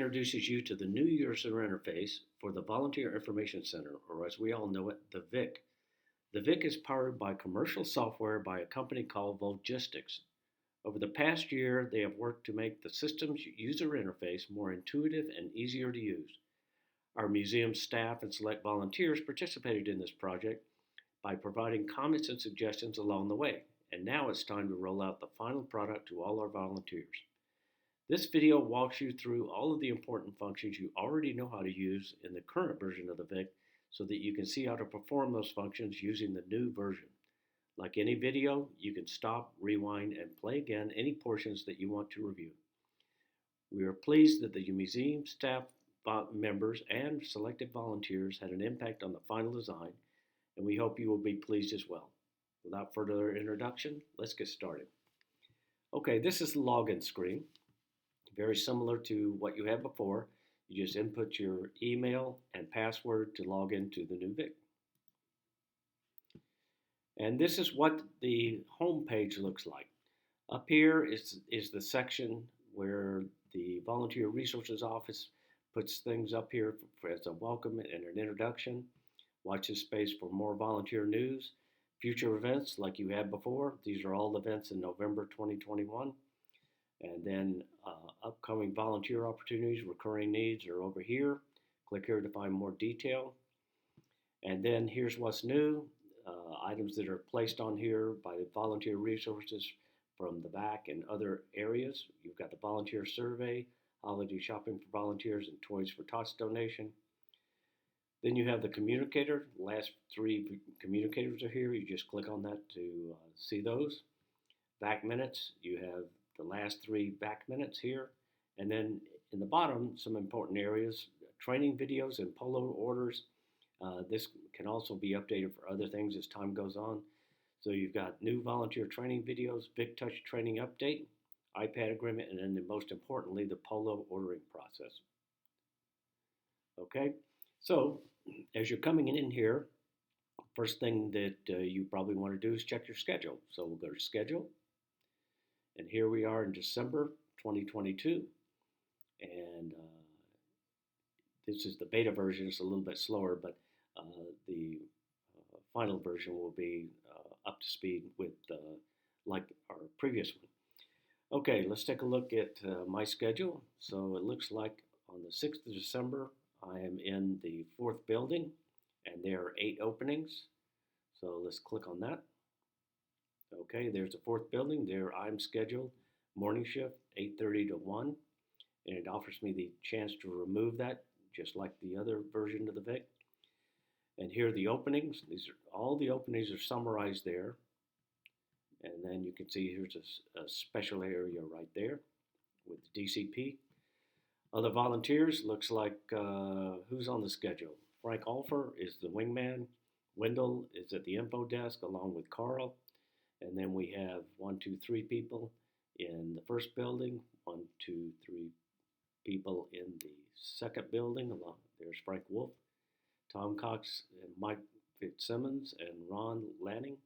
introduces you to the new user interface for the Volunteer Information Center, or as we all know it, the VIC. The VIC is powered by commercial software by a company called Volgistics. Over the past year, they have worked to make the system's user interface more intuitive and easier to use. Our museum staff and select volunteers participated in this project by providing comments and suggestions along the way, and now it's time to roll out the final product to all our volunteers. This video walks you through all of the important functions you already know how to use in the current version of the VIC so that you can see how to perform those functions using the new version. Like any video, you can stop, rewind, and play again any portions that you want to review. We are pleased that the museum staff members and selected volunteers had an impact on the final design, and we hope you will be pleased as well. Without further introduction, let's get started. Okay, this is the login screen. Very similar to what you had before. You just input your email and password to log into the new VIC. And this is what the home page looks like. Up here is the section where the Volunteer Resources Office puts things up here as a welcome and an introduction. Watch this space for more volunteer news, future events like you had before. These are all events in November 2021. And then upcoming volunteer opportunities, recurring needs are over here. Click here to find more detail. And then here's what's new. Items that are placed on here by the volunteer resources from the VAC and other areas. You've got the volunteer survey, holiday shopping for volunteers, and Toys for Tots donation. Then you have the communicator. The last three communicators are here. You just click on that to see those. VAC minutes, you have the last three VAC minutes here. And then in the bottom, some important areas, training videos and polo orders. This can also be updated for other things as time goes on. So you've got new volunteer training videos, Big Touch training update, iPad agreement, and then most importantly, the polo ordering process. Okay, so as you're coming in here, first thing that you probably want to do is check your schedule. So we'll go to schedule. And here we are in December 2022. And this is the beta version. It's a little bit slower, but the final version will be up to speed with like our previous one. Okay, let's take a look at my schedule. So it looks like on the 6th of December, I am in the 4th building, and there are 8 openings. So let's click on that. Okay, there's the 4th building. There I'm scheduled morning shift, 8:30 to 1, and it offers me the chance to remove that, just like the other version of the VIC. And here are the openings. These are all the openings are summarized there. And then you can see here's a special area right there with the DCP. Other volunteers, looks like who's on the schedule. Frank Alfer is the wingman. Wendell is at the info desk along with Carl. And then we have 1, 2, 3 people in the 1st building, 1, 2, 3 people in the 2nd building. There's Frank Wolf, Tom Cox, and Mike Fitzsimmons, and Ron Lanning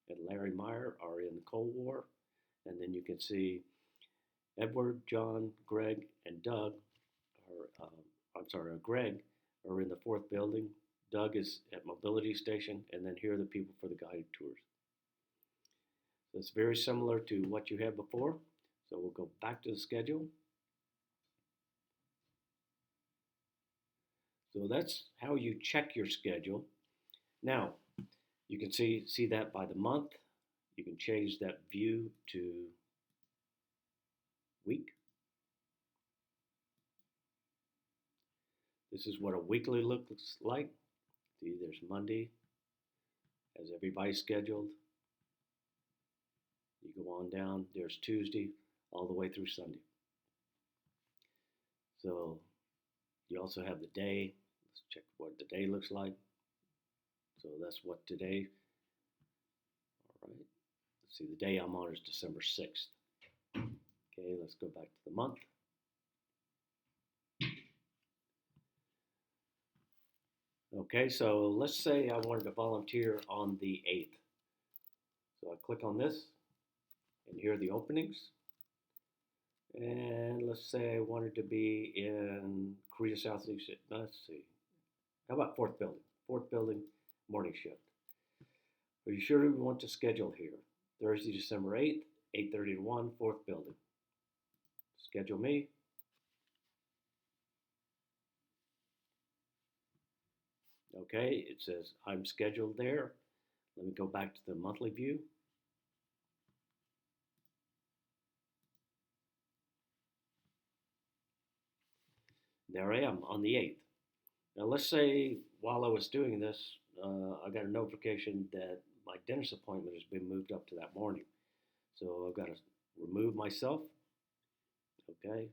and Larry Meyer are in the Cold War. And then you can see Edward, John, Greg, and Doug Greg are in the 4th building. Doug is at Mobility Station, and then here are the people for the guided tours. So it's very similar to what you had before. So we'll go back to the schedule. So that's how you check your schedule. Now, you can see that by the month. You can change that view to week. This is what a weekly looks like. See, there's Monday, as everybody's scheduled. You go on down, there's Tuesday, all the way through Sunday. So you also have the day. Let's check what the day looks like. So that's what today. All right. Let's see, the day I'm on is December 6th. Okay, let's go back to the month. Okay, so let's say I wanted to volunteer on the 8th. So I click on this, and here are the openings. And let's say I wanted to be in to Southeast. Let's see. How about fourth building? Fourth building, morning shift. Are you sure we want to schedule here? Thursday, December 8th, 8:30 to 1, fourth building. Schedule me. Okay, it says I'm scheduled there. Let me go back to the monthly view. There I am on the 8th. Now let's say while I was doing this, I got a notification that my dentist appointment has been moved up to that morning. So I've got to remove myself. Okay.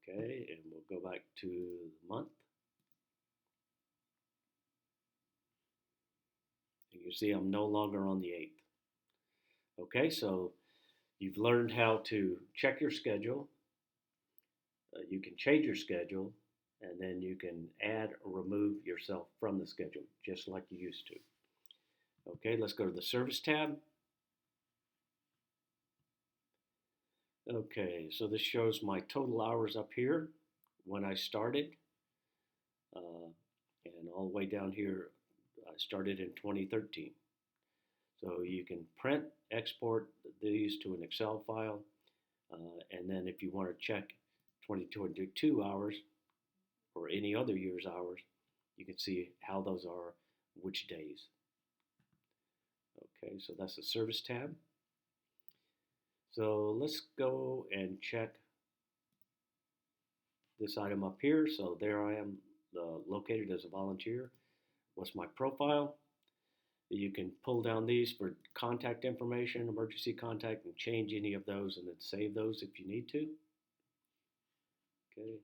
Okay, and we'll go back to the month. And you see I'm no longer on the 8th. Okay, so you've learned how to check your schedule. You can change your schedule, and then you can add or remove yourself from the schedule, just like you used to. Okay, let's go to the service tab. Okay, so this shows my total hours up here when I started, and all the way down here, I started in 2013. So you can print, export these to an Excel file, and then if you want to check 2022 hours or any other year's hours, you can see how those are, which days. Okay, so that's the service tab. So let's go and check this item up here. So there I am located as a volunteer. What's my profile? You can pull down these for contact information, emergency contact, and change any of those and then save those if you need to. Okay.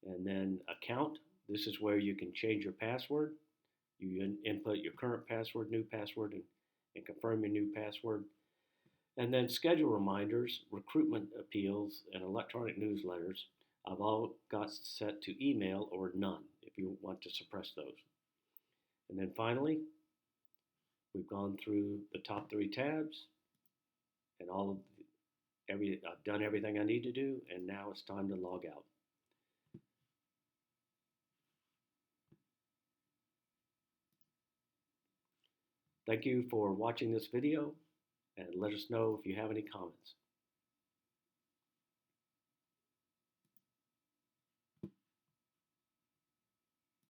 And then account. This is where you can change your password. You input your current password, new password, and confirm your new password. And then schedule reminders, recruitment appeals, and electronic newsletters. I've all got set to email or none if you want to suppress those. And then finally, we've gone through the top 3 tabs and I've done everything I need to do, and now it's time to log out. Thank you for watching this video, and let us know if you have any comments.